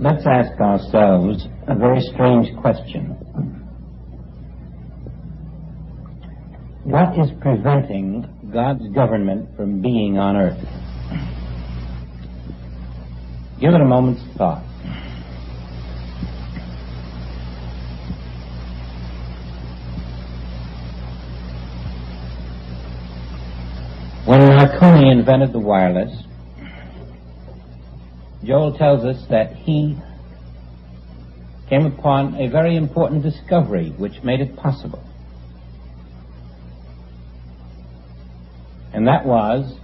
Let's ask ourselves a very strange question. What is preventing God's government from being on earth? Give it a moment's thought. When Marconi invented the wireless, Joel tells us that he came upon a very important discovery which made it possible. And that was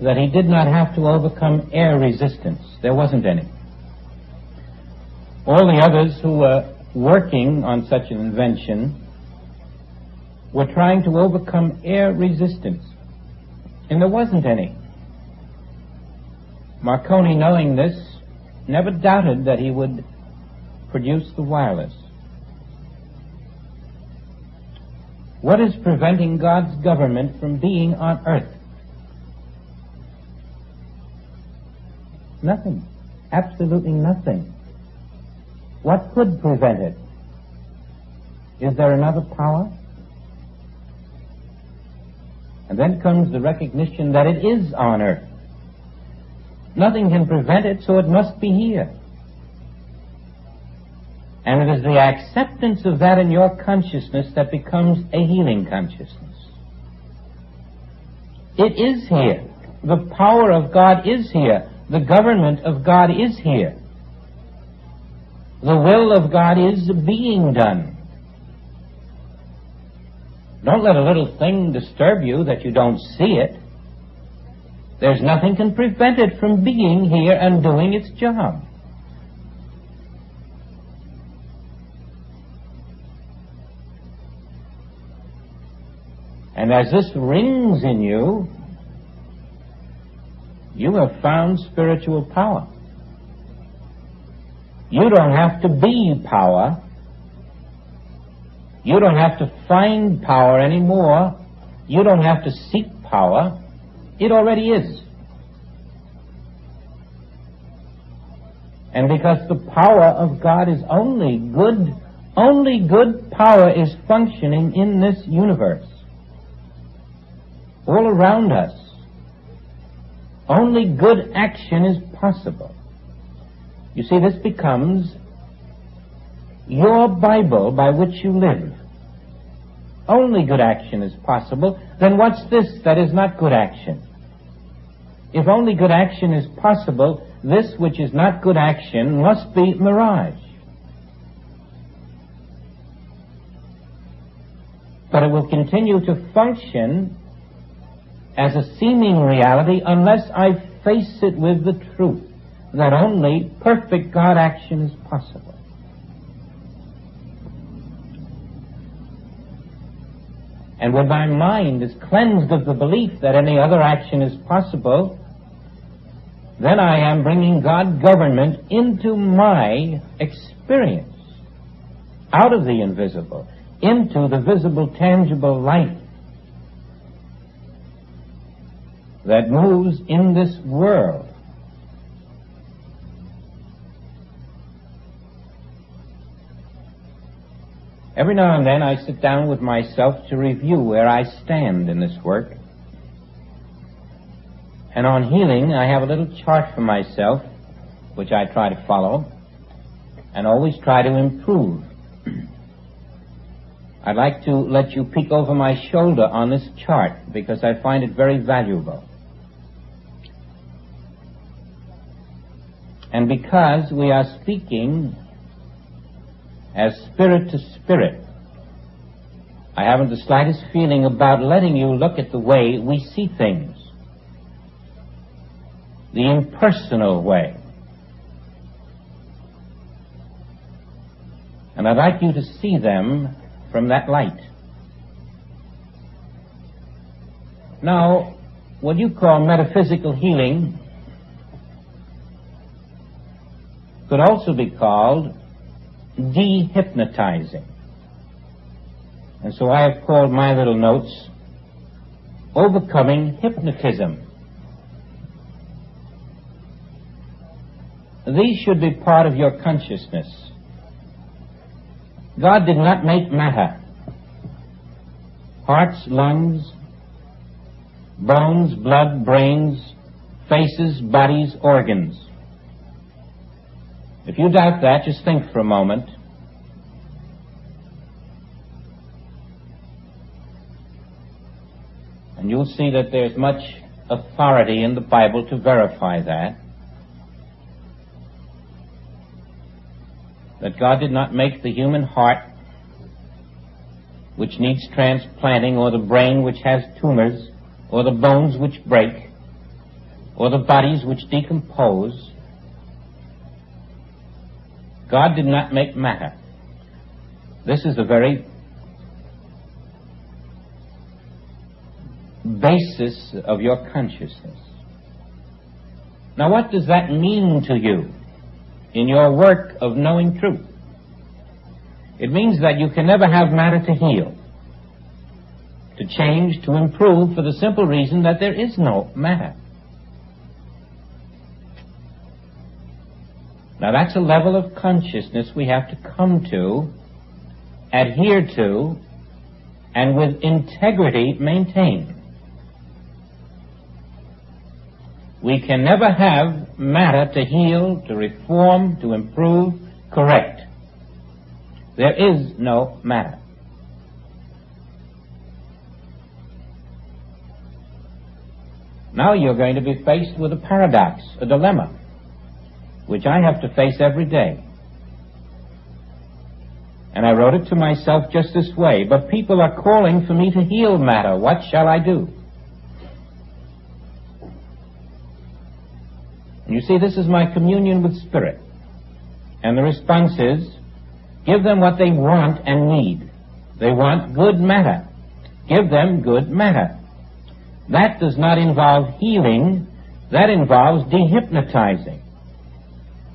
that he did not have to overcome air resistance. There wasn't any. All the others who were working on such an invention were trying to overcome air resistance, and there wasn't any. Marconi, knowing this, never doubted that he would produce the wireless. What is preventing God's government from being on earth? Nothing. Absolutely nothing. What could prevent it? Is there another power? And then comes the recognition that it is on earth. Nothing can prevent it, so it must be here. And it is the acceptance of that in your consciousness that becomes a healing consciousness. It is here. The power of God is here. The government of God is here. The will of God is being done. Don't let a little thing disturb you that you don't see it. There's nothing can prevent it from being here and doing its job. And as this rings in you, you have found spiritual power. You don't have to be power. You don't have to find power anymore. You don't have to seek power. It already is. And because the power of God is only good power is functioning in this universe. All around us. Only good action is possible. You see, this becomes your Bible by which you live. Only good action is possible. Then what's this that is not good action? If only good action is possible, this which is not good action must be mirage. But it will continue to function as a seeming reality unless I face it with the truth that only perfect God action is possible. And when my mind is cleansed of the belief that any other action is possible, then I am bringing God government into my experience, out of the invisible, into the visible, tangible life that moves in this world. Every now and then I sit down with myself to review where I stand in this work. And on healing, I have a little chart for myself, which I try to follow, and always try to improve. I'd like to let you peek over my shoulder on this chart, because I find it very valuable. And because we are speaking as spirit to spirit, I haven't the slightest feeling about letting you look at the way we see things, the impersonal way. And I'd like you to see them from that light. Now, what you call metaphysical healing could also be called dehypnotizing. And so I have called my little notes Overcoming Hypnotism. these should be part of your consciousness. God did not make matter. Hearts, lungs, bones, blood, brains, faces, bodies, organs. If you doubt that, just think for a moment. And you'll see that there's much authority in the Bible to verify that. That God did not make the human heart, which needs transplanting, or the brain which has tumors, or the bones which break, or the bodies which decompose. God did not make matter. This is the very basis of your consciousness. Now, what does that mean to you in your work of knowing truth? It means that you can never have matter to heal, to change, to improve, for the simple reason that there is no matter. Now, that's a level of consciousness we have to come to, adhere to, and with integrity maintain. We can never have matter to heal, to reform, to improve, correct. There is no matter. Now you're going to be faced with a paradox, a dilemma, which I have to face every day. And I wrote it to myself just this way: but people are calling for me to heal matter. What shall I do? And you see, this is my communion with Spirit. And the response is, give them what they want and need. They want good matter. Give them good matter. That does not involve healing. That involves dehypnotizing.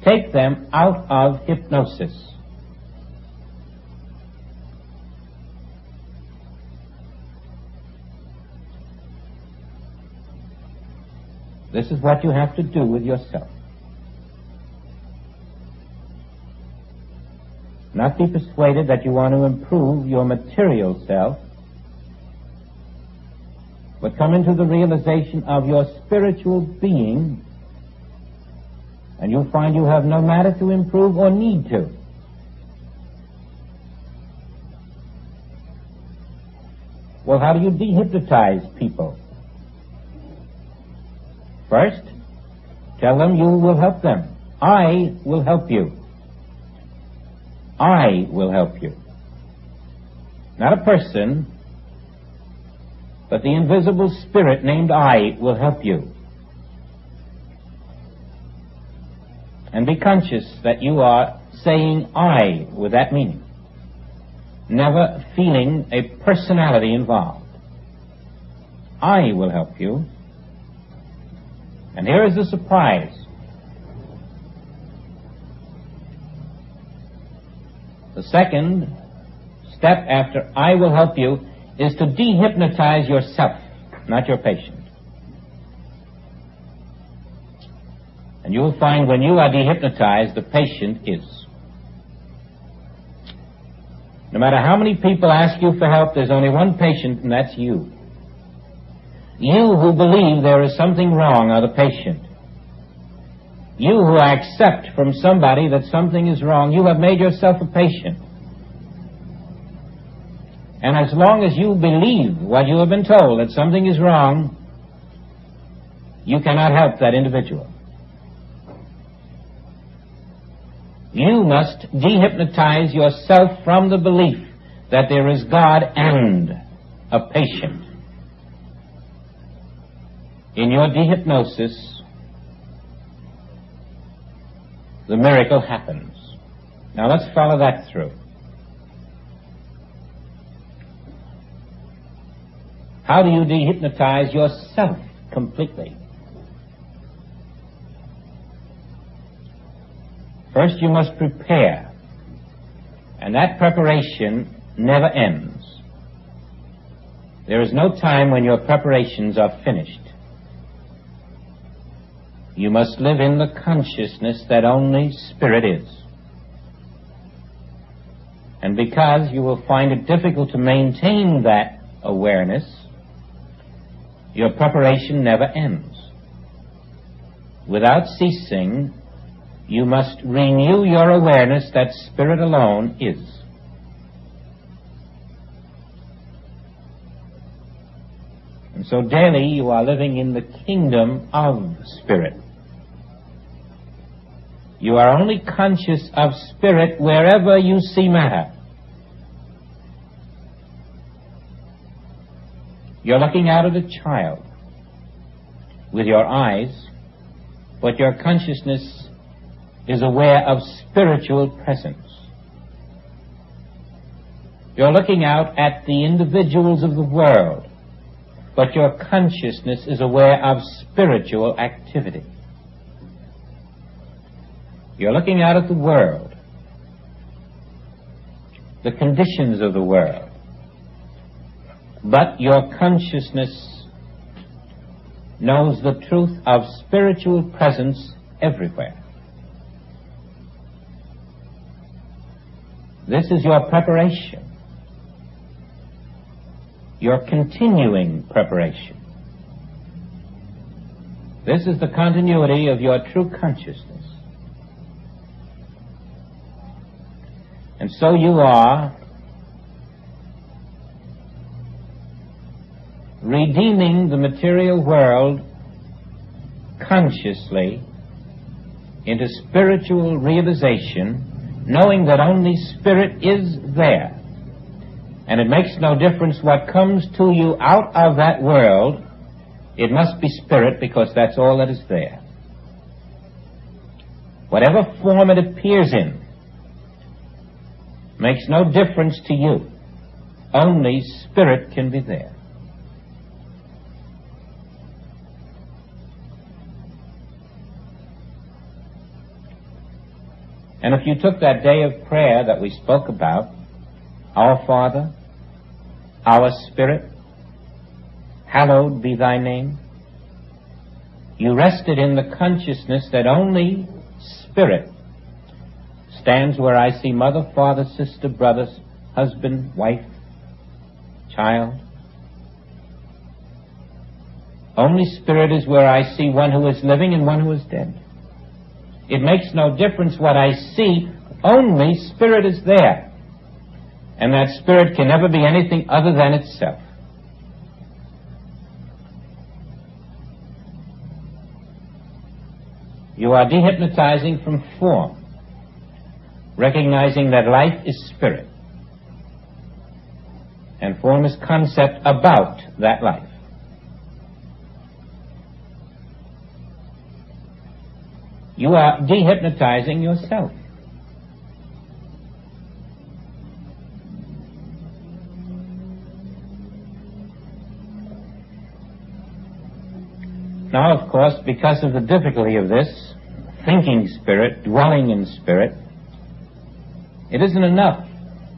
Take them out of hypnosis. This is what you have to do with yourself. Not be persuaded that you want to improve your material self, but come into the realization of your spiritual being, and you'll find you have no matter to improve or need to. Well, how do you dehypnotize people? First, tell them you will help them. I will help you. I will help you. Not a person, but the invisible spirit named I will help you. And be conscious that you are saying I with that meaning, never feeling a personality involved. I will help you. And here is the surprise. The second step after I will help you is to dehypnotize yourself, not your patient. And you will find when you are dehypnotized, the patient is. No matter how many people ask you for help, there's only one patient, and that's you. You who believe there is something wrong are the patient. You who accept from somebody that something is wrong, you have made yourself a patient. And as long as you believe what you have been told, that something is wrong, you cannot help that individual. You must dehypnotize yourself from the belief that there is God and a patient. In your dehypnosis, the miracle happens. Now let's follow that through. How do you dehypnotize yourself completely? First, you must prepare, and that preparation never ends. There is no time when your preparations are finished. You must live in the consciousness that only spirit is. And because you will find it difficult to maintain that awareness, your preparation never ends. Without ceasing, you must renew your awareness that spirit alone is. And so daily you are living in the kingdom of spirit. You are only conscious of spirit wherever you see matter. You're looking out at a child with your eyes, but your consciousness is aware of spiritual presence. You're looking out at the individuals of the world, but your consciousness is aware of spiritual activity. You're looking out at the world, the conditions of the world, but your consciousness knows the truth of spiritual presence everywhere. This is your preparation, your continuing preparation. This is the continuity of your true consciousness. And so you are redeeming the material world consciously into spiritual realization, knowing that only spirit is there. And it makes no difference what comes to you out of that world. It must be spirit, because that's all that is there. Whatever form it appears in makes no difference to you. Only spirit can be there. And if you took that day of prayer that we spoke about, Our Father, our Spirit, hallowed be thy name, you rested in the consciousness that only spirit stands where I see mother, father, sister, brothers, husband, wife, child. Only spirit is where I see one who is living and one who is dead. It makes no difference what I see, only spirit is there. And that spirit can never be anything other than itself. You are dehypnotizing from form, recognizing that life is spirit, and form is concept about that life. You are dehypnotizing yourself. Now, of course, because of the difficulty of this, thinking spirit, dwelling in spirit, it isn't enough.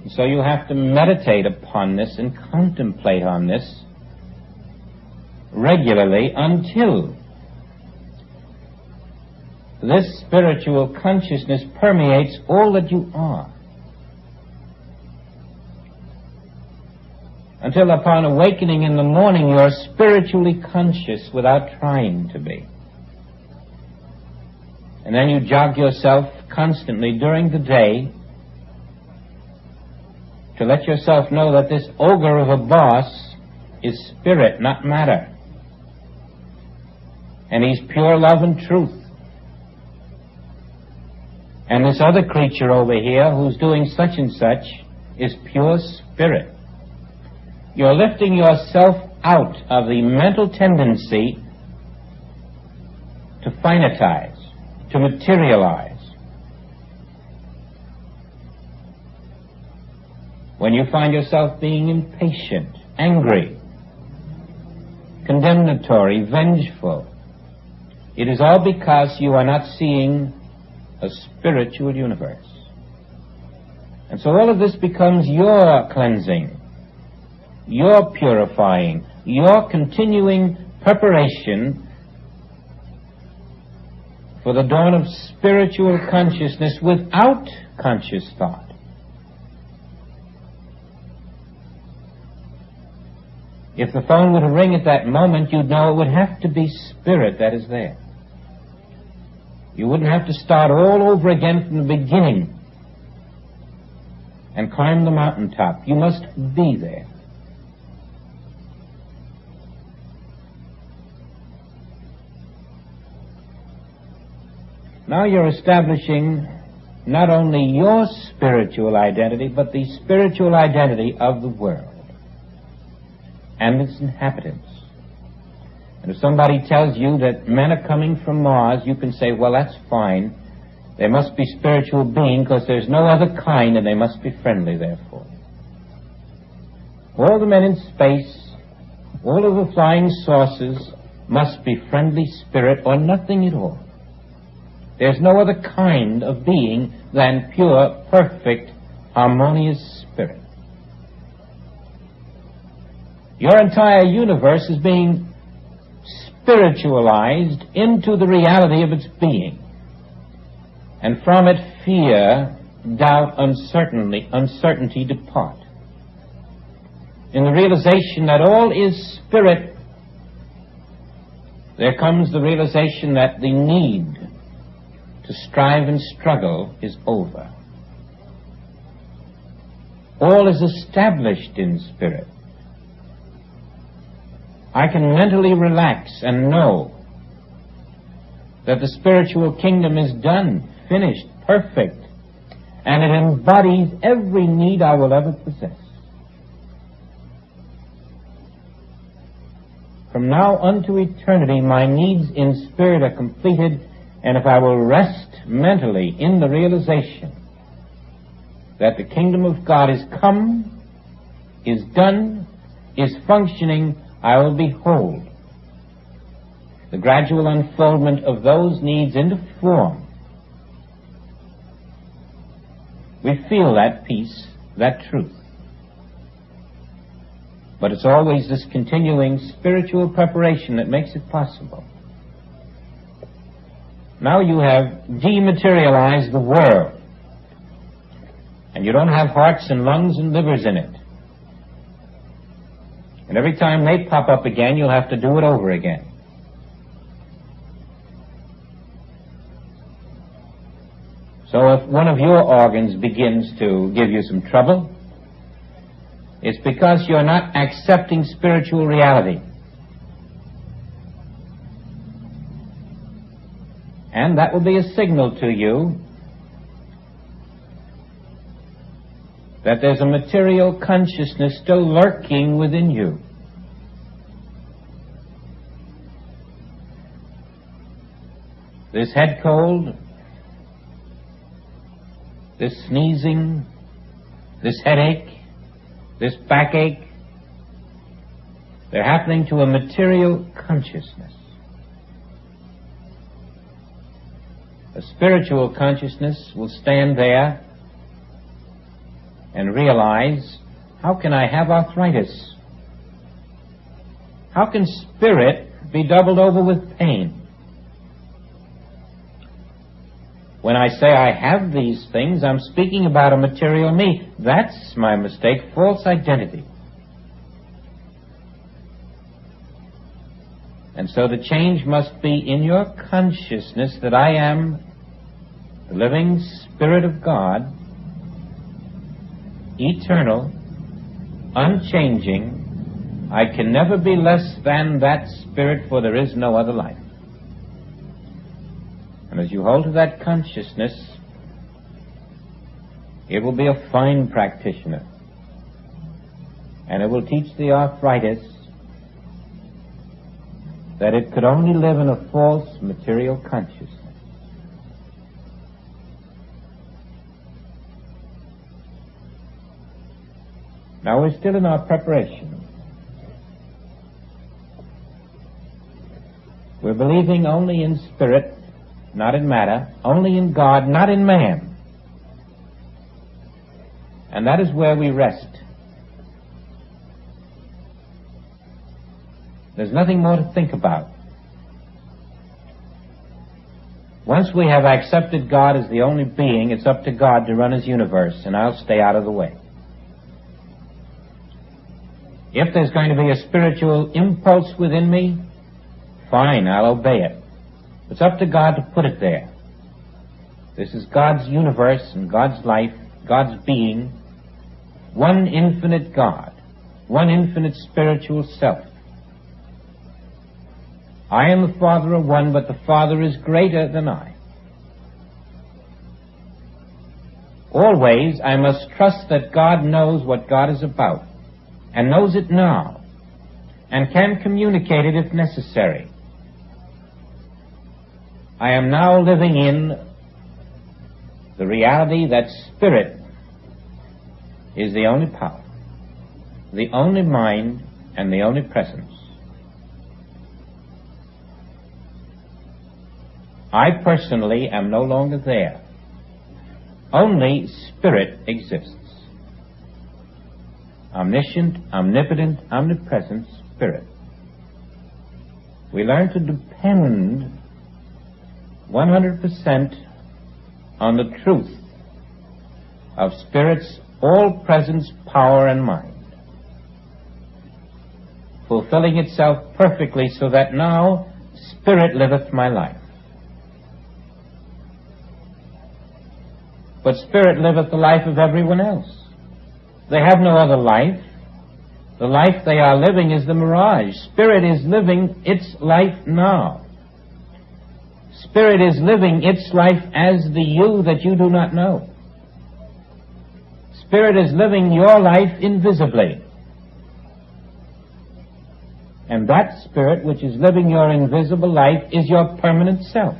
So you have to meditate upon this and contemplate on this regularly until this spiritual consciousness permeates all that you are. Until upon awakening in the morning, you are spiritually conscious without trying to be. And then you jog yourself constantly during the day to let yourself know that this ogre of a boss is spirit, not matter. And he's pure love and truth. And this other creature over here who's doing such and such is pure spirit. You're lifting yourself out of the mental tendency to finitize, to materialize. When you find yourself being impatient, angry, condemnatory, vengeful, it is all because you are not seeing a spiritual universe. And so all of this becomes your cleansing, your purifying, your continuing preparation for the dawn of spiritual consciousness without conscious thought. If the phone were to ring at that moment, you'd know it would have to be spirit that is there. You wouldn't have to start all over again from the beginning and climb the mountaintop. You must be there. Now you're establishing not only your spiritual identity, but the spiritual identity of the world and its inhabitants. And if somebody tells you that men are coming from Mars, you can say, well, that's fine. They must be spiritual beings because there's no other kind, and they must be friendly, therefore. All the men in space, all of the flying saucers must be friendly spirit or nothing at all. There's no other kind of being than pure, perfect, harmonious spirit. Your entire universe is being spiritualized into the reality of its being. And from it, fear, doubt, uncertainty depart. In the realization that all is spirit, there comes the realization that the need to strive and struggle is over. All is established in spirit. I can mentally relax and know that the spiritual kingdom is done, finished, perfect, and it embodies every need I will ever possess. From now unto eternity, my needs in spirit are completed, and if I will rest mentally in the realization that the kingdom of God is come, is done, is functioning, I will behold the gradual unfoldment of those needs into form. We feel that peace, that truth. But it's always this continuing spiritual preparation that makes it possible. Now you have dematerialized the world, and you don't have hearts and lungs and livers in it. And every time they pop up again, you'll have to do it over again. So if one of your organs begins to give you some trouble, it's because you're not accepting spiritual reality. And that will be a signal to you that there's a material consciousness still lurking within you. This head cold, this sneezing, this headache, this backache, they're happening to a material consciousness. A spiritual consciousness will stand there and realize, how can I have arthritis? How can spirit be doubled over with pain? When I say I have these things, I'm speaking about a material me. That's my mistake, false identity. And so the change must be in your consciousness that I am the living Spirit of God, eternal, unchanging. I can never be less than that Spirit, for there is no other life. And as you hold to that consciousness, it will be a fine practitioner. And it will teach the arthritis that it could only live in a false material consciousness. Now we're still in our preparation. We're believing only in spirit, not in matter, only in God, not in man. And that is where we rest. There's nothing more to think about. Once we have accepted God as the only being, it's up to God to run His universe, and I'll stay out of the way. If there's going to be a spiritual impulse within me, fine, I'll obey it. It's up to God to put it there. This is God's universe and God's life, God's being, one infinite God, one infinite spiritual self. I and the Father are one, but the Father is greater than I. Always, I must trust that God knows what God is about, and knows it now, and can communicate it if necessary. I am now living in the reality that Spirit is the only power, the only mind, and the only presence. I personally am no longer there. Only Spirit exists. Omniscient, omnipotent, omnipresent Spirit. We learn to depend 100% on the truth of Spirit's all-presence, power, and mind, fulfilling itself perfectly so that now Spirit liveth my life. But Spirit liveth the life of everyone else. They have no other life. The life they are living is the mirage. Spirit is living its life now. Spirit is living its life as the you that you do not know. Spirit is living your life invisibly. And that Spirit which is living your invisible life is your permanent self.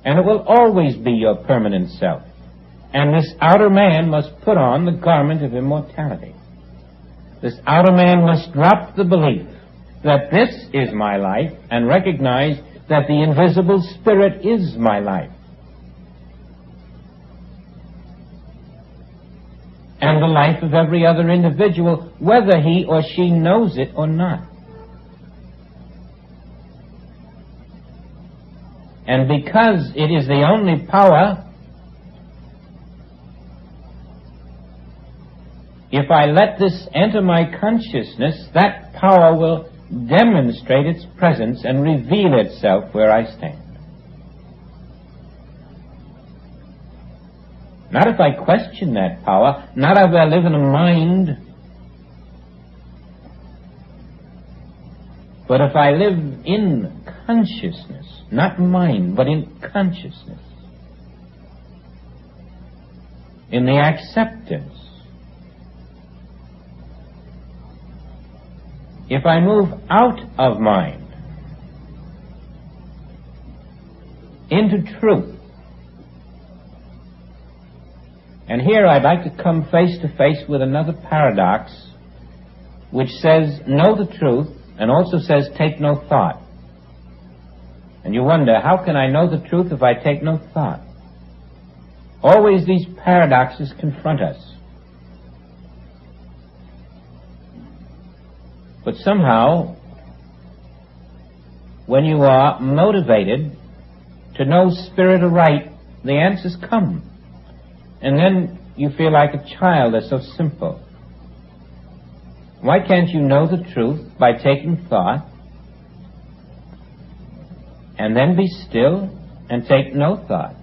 And it will always be your permanent self. And this outer man must put on the garment of immortality. This outer man must drop the belief that this is my life and recognize that the invisible Spirit is my life. And the life of every other individual, whether he or she knows it or not. And because it is the only power, if I let this enter my consciousness, that power will demonstrate its presence and reveal itself where I stand. Not if I question that power, not if I live in a mind, but if I live in consciousness, not mind, but in consciousness, in the acceptance. If I move out of mind into truth, and here I'd like to come face to face with another paradox which says know the truth and also says take no thought. And you wonder, how can I know the truth if I take no thought? Always these paradoxes confront us. But somehow, when you are motivated to know Spirit aright, the answers come. And then you feel like a child. They're so simple. Why can't you know the truth by taking thought and then be still and take no thought?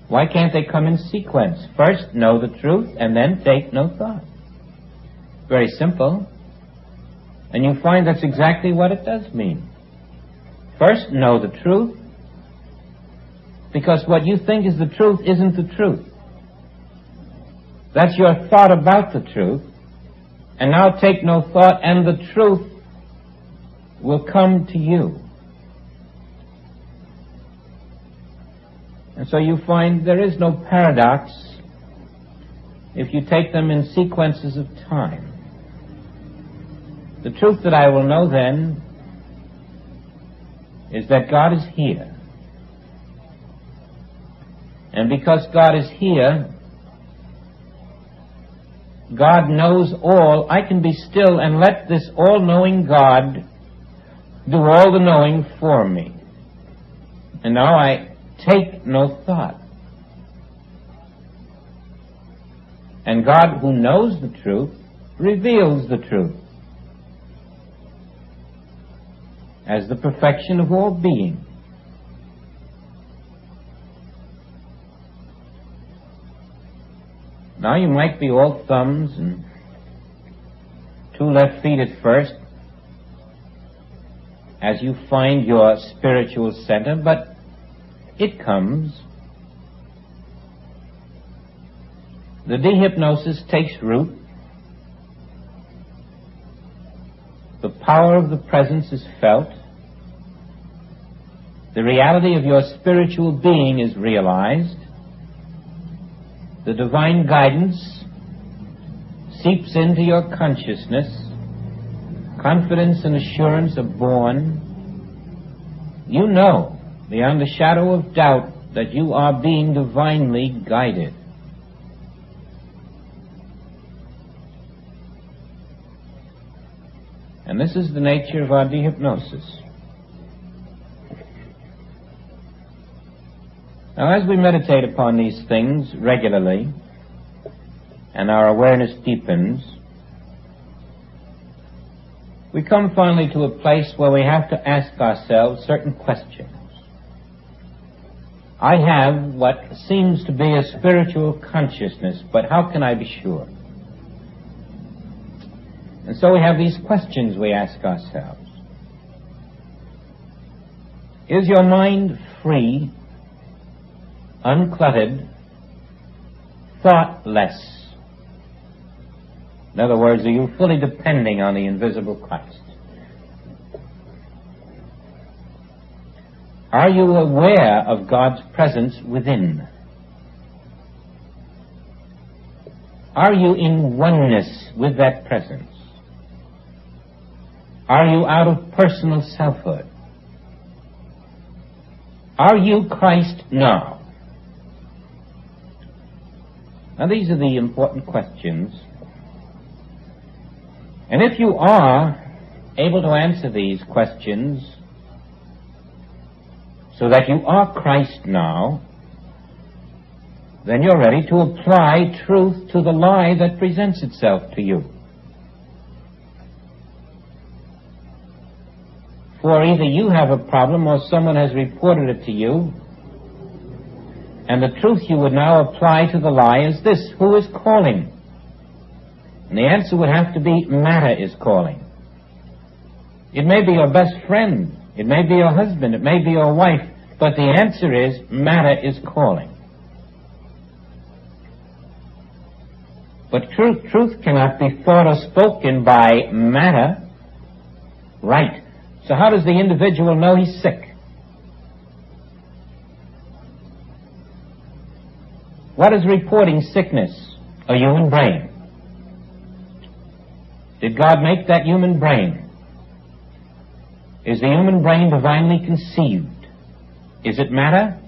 Why can't they come in sequence? First know the truth and then take no thought. Very simple. And you find that's exactly what it does mean. First know the truth, because what you think is the truth isn't the truth. That's your thought about the truth. And now take no thought and the truth will come to you. And so you find there is no paradox if you take them in sequences of time. The truth that I will know then is that God is here. And because God is here, God knows all. I can be still and let this all-knowing God do all the knowing for me. and now I take no thought. And God, who knows the truth, reveals the truth as the perfection of all being. Now you might be all thumbs and two left feet at first as you find your spiritual center, but it comes. The dehypnosis takes root. The power of the presence is felt. The reality of your spiritual being is realized. The divine guidance seeps into your consciousness. Confidence and assurance are born. You know, beyond a shadow of doubt, that you are being divinely guided. And this is the nature of our dehypnosis. Now, as we meditate upon these things regularly, and our awareness deepens, we come finally to a place where we have to ask ourselves certain questions. I have what seems to be a spiritual consciousness, but how can I be sure? And so we have these questions we ask ourselves. Is your mind free, uncluttered, thoughtless? In other words, are you fully depending on the invisible Christ? Are you aware of God's presence within? Are you in oneness with that presence? Are you out of personal selfhood? Are you Christ now? Now, these are the important questions. And if you are able to answer these questions so that you are Christ now, then you're ready to apply truth to the lie that presents itself to you. For either you have a problem or someone has reported it to you, and the truth you would now apply to the lie is this: who is calling? And the answer would have to be matter is calling. It may be your best friend, it may be your husband, it may be your wife, but the answer is matter is calling. But truth cannot be thought or spoken by matter. Right. So how does the individual know he's sick? What is reporting sickness? A human brain. Did God make that human brain? Is the human brain divinely conceived? Is it matter?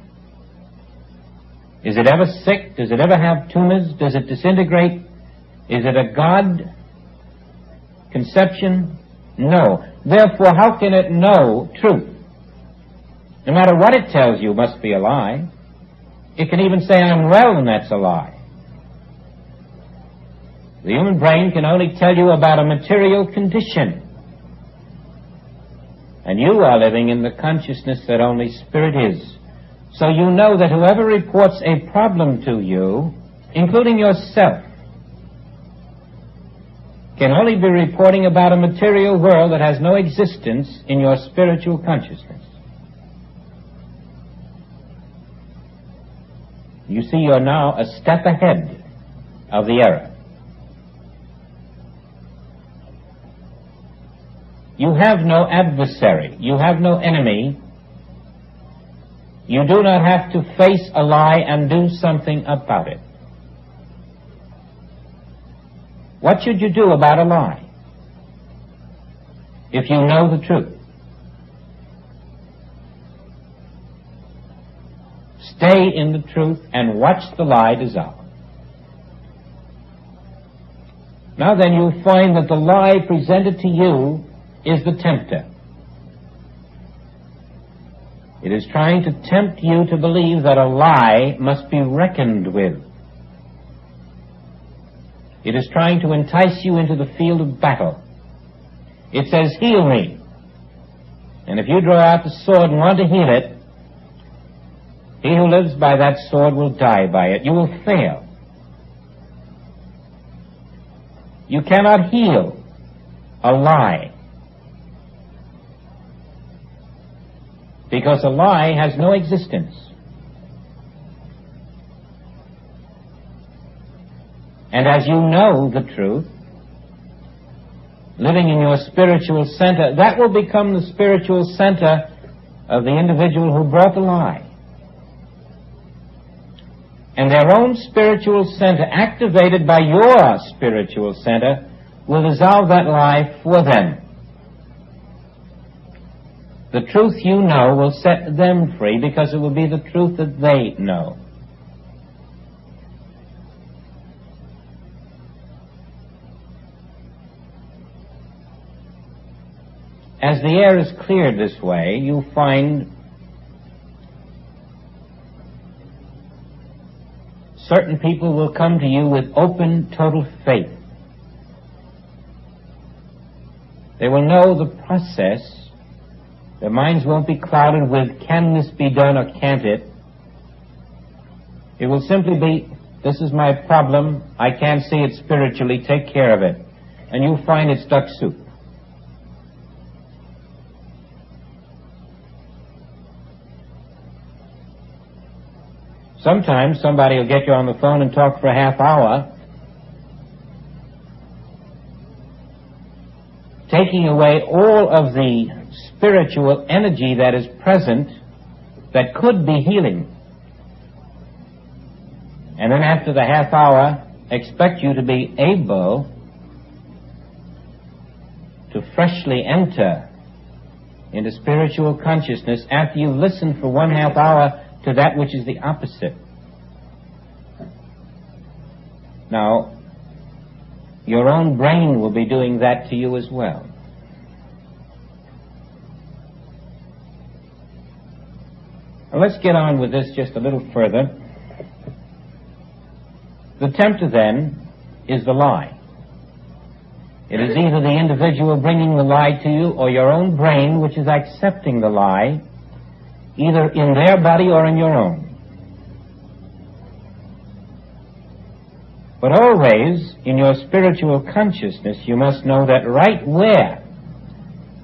Is it ever sick? Does it ever have tumors? Does it disintegrate? Is it a God conception? No. Therefore, how can it know truth? No matter what it tells you, must be a lie. It can even say, I'm well, and that's a lie. The human brain can only tell you about a material condition. And you are living in the consciousness that only spirit is. So you know that whoever reports a problem to you, including yourself, can only be reporting about a material world that has no existence in your spiritual consciousness. You see, you're now a step ahead of the error. You have no adversary. You have no enemy. You do not have to face a lie and do something about it. What should you do about a lie if you know the truth? Stay in the truth and watch the lie dissolve. Now then, you'll find that the lie presented to you is the tempter. It is trying to tempt you to believe that a lie must be reckoned with. It is trying to entice you into the field of battle. It says, heal me. And if you draw out the sword and want to heal it, he who lives by that sword will die by it. You will fail. You cannot heal a lie, because a lie has no existence. And as you know the truth, living in your spiritual center, that will become the spiritual center of the individual who brought the lie. And their own spiritual center, activated by your spiritual center, will dissolve that lie for them. The truth you know will set them free, because it will be the truth that they know. As the air is cleared this way, you find certain people will come to you with open, total faith. They will know the process. Their minds won't be clouded with, can this be done or can't it? It will simply be, this is my problem, I can't see it spiritually, take care of it. And you'll find it's duck soup. Sometimes somebody will get you on the phone and talk for a half hour, taking away all of the spiritual energy that is present that could be healing. And then after the half hour, expect you to be able to freshly enter into spiritual consciousness after you've listened for 1/2 hour to that which is the opposite. Now, your own brain will be doing that to you as well. Now, let's get on with this just a little further. The tempter, then, is the lie. It is either the individual bringing the lie to you or your own brain which is accepting the lie, either in their body or in your own. But always, in your spiritual consciousness, you must know that right where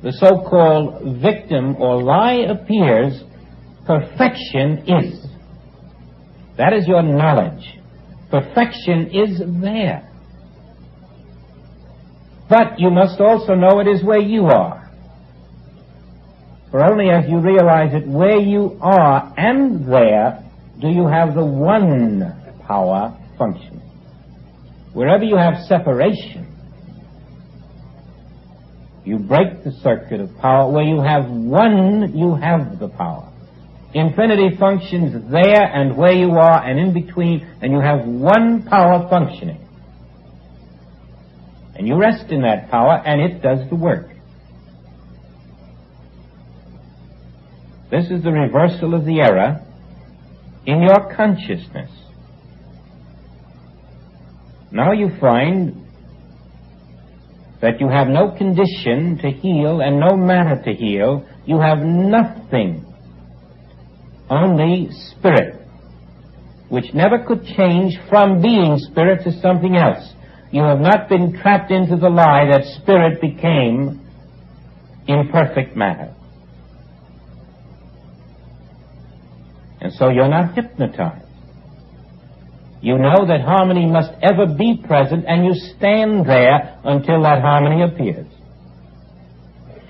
the so-called victim or lie appears, perfection is. That is your knowledge. Perfection is there. But you must also know it is where you are. For only as you realize it where you are and there do you have the one power function. Wherever you have separation, you break the circuit of power. Where you have one, you have the power. Infinity functions there and where you are and in between, and you have one power functioning. And you rest in that power, and it does the work. This is the reversal of the error in your consciousness. Now you find that you have no condition to heal and no matter to heal. You have nothing, only spirit, which never could change from being spirit to something else. You have not been trapped into the lie that spirit became imperfect matter. And so you're not hypnotized. You know that harmony must ever be present, and you stand there until that harmony appears.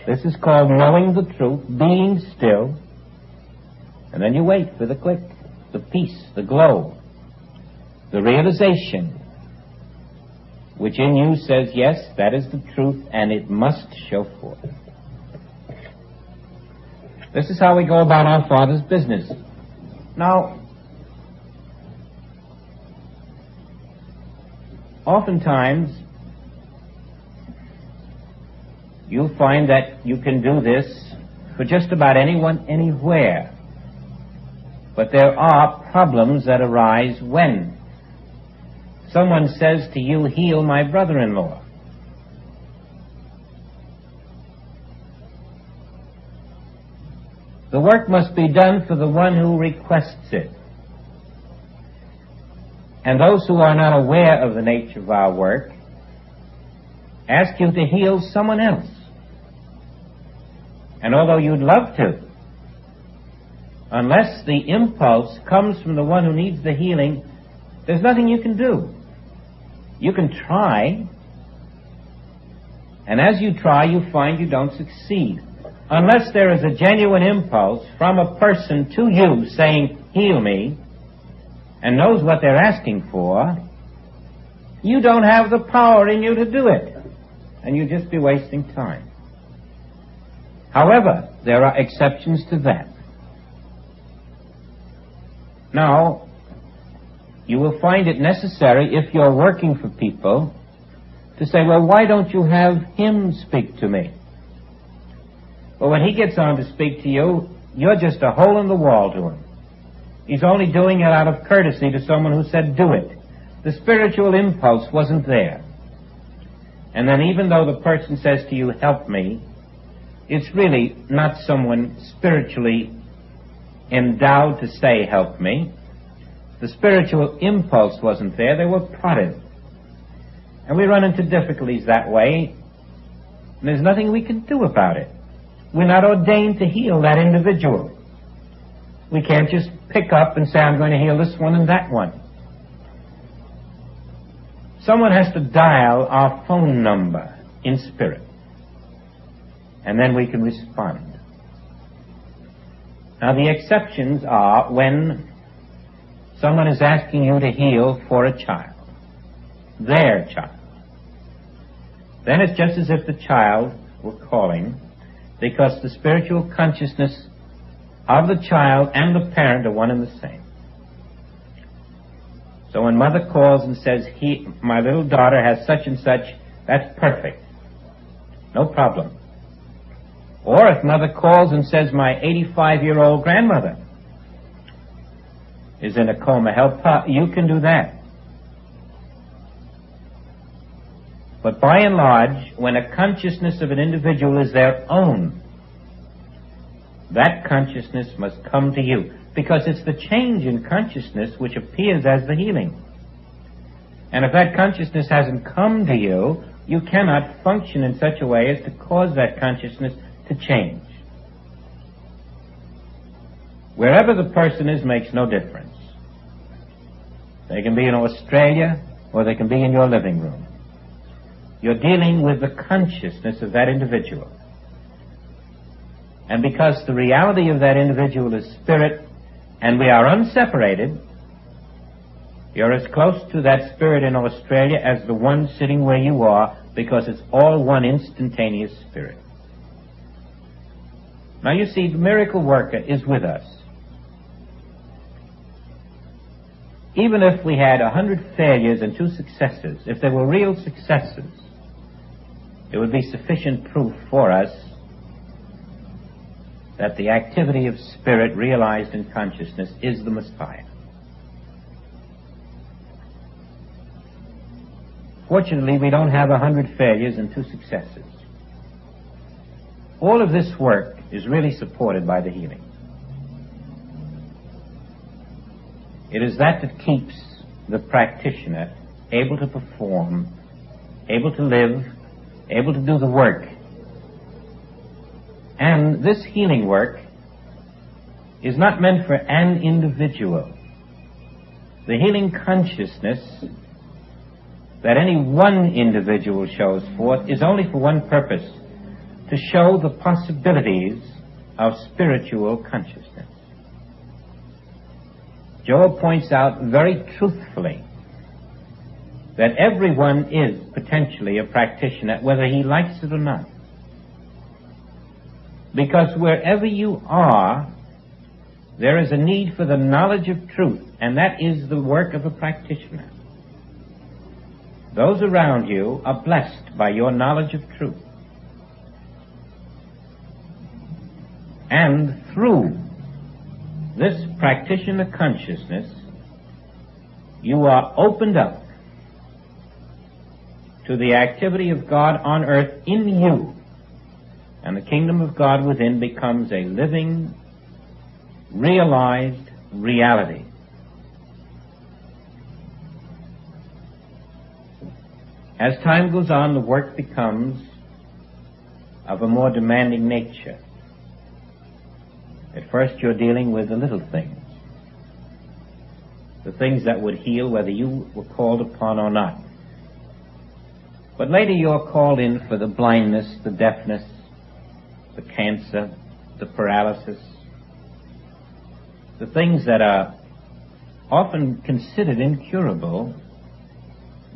This is called knowing the truth, being still, and then you wait for the click, the peace, the glow, the realization, which in you says, yes, that is the truth, and it must show forth. This is how we go about our Father's business. Now, oftentimes, you'll find that you can do this for just about anyone, anywhere. But there are problems that arise when someone says to you, heal my brother-in-law. The work must be done for the one who requests it. And those who are not aware of the nature of our work ask you to heal someone else. And although you'd love to, unless the impulse comes from the one who needs the healing, there's nothing you can do. You can try, and as you try, you find you don't succeed. Unless there is a genuine impulse from a person to you saying, heal me, and knows what they're asking for, you don't have the power in you to do it, and you'll just be wasting time. However, there are exceptions to that. Now, you will find it necessary, if you're working for people, to say, well, why don't you have him speak to me? But when he gets on to speak to you, you're just a hole in the wall to him. He's only doing it out of courtesy to someone who said, do it. The spiritual impulse wasn't there. And then even though the person says to you, help me, it's really not someone spiritually endowed to say, help me. The spiritual impulse wasn't there. They were prodded. And we run into difficulties that way, and there's nothing we can do about it. We're not ordained to heal that individual. We can't just pick up and say, I'm going to heal this one and that one. Someone has to dial our phone number in spirit, and then we can respond. Now, the exceptions are when someone is asking you to heal for a child, their child. Then it's just as if the child were calling, because the spiritual consciousness of the child and the parent are one and the same. So when mother calls and says, my little daughter has such and such, that's perfect. No problem. Or if mother calls and says, my 85-year-old grandmother is in a coma, help her, you can do that. But by and large, when a consciousness of an individual is their own, that consciousness must come to you, because it's the change in consciousness which appears as the healing. And if that consciousness hasn't come to you, you cannot function in such a way as to cause that consciousness to change. Wherever the person is makes no difference. They can be in Australia, or they can be in your living room. You're dealing with the consciousness of that individual. And because the reality of that individual is spirit, and we are unseparated, you're as close to that spirit in Australia as the one sitting where you are, because it's all one instantaneous spirit. Now you see, the miracle worker is with us. Even if we had 100 failures and 2 successes, if they were real successes, it would be sufficient proof for us that the activity of spirit realized in consciousness is the Messiah. Fortunately, we don't have 100 failures and 2 successes. All of this work is really supported by the healing. It is that keeps the practitioner able to perform, able to live, able to do the work. And this healing work is not meant for an individual. The healing consciousness that any one individual shows forth is only for one purpose: to show the possibilities of spiritual consciousness. Job points out very truthfully that everyone is potentially a practitioner, whether he likes it or not. Because wherever you are, there is a need for the knowledge of truth, and that is the work of a practitioner. Those around you are blessed by your knowledge of truth. And through this practitioner consciousness, you are opened up to the activity of God on earth in you, and the kingdom of God within becomes a living, realized reality. As time goes on, the work becomes of a more demanding nature. At first you're dealing with the little things, the things that would heal whether you were called upon or not. But later you're called in for the blindness, the deafness, the cancer, the paralysis, the things that are often considered incurable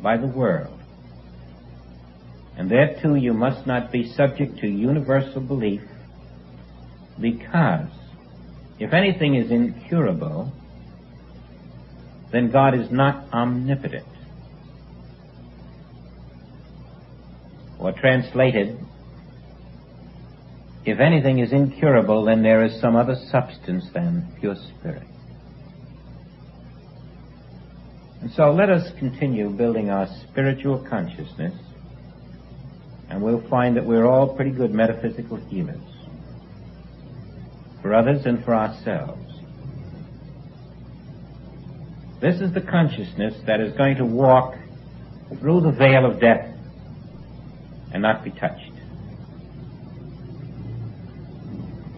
by the world. And there too you must not be subject to universal belief, because if anything is incurable, then God is not omnipotent. Or translated, if anything is incurable, then there is some other substance than pure spirit. And so let us continue building our spiritual consciousness, and we'll find that we're all pretty good metaphysical healers, for others and for ourselves. This is the consciousness that is going to walk through the veil of death and not be touched.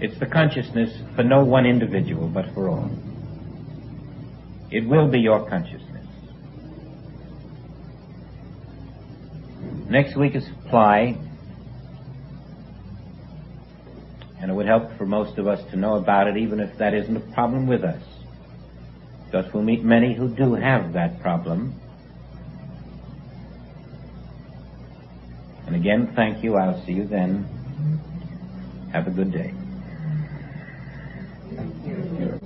It's the consciousness for no one individual, but for all. It will be your consciousness. Next week is supply, and it would help for most of us to know about it, even if that isn't a problem with us, because we'll meet many who do have that problem. And again, thank you. I'll see you then. Have a good day. Thank you.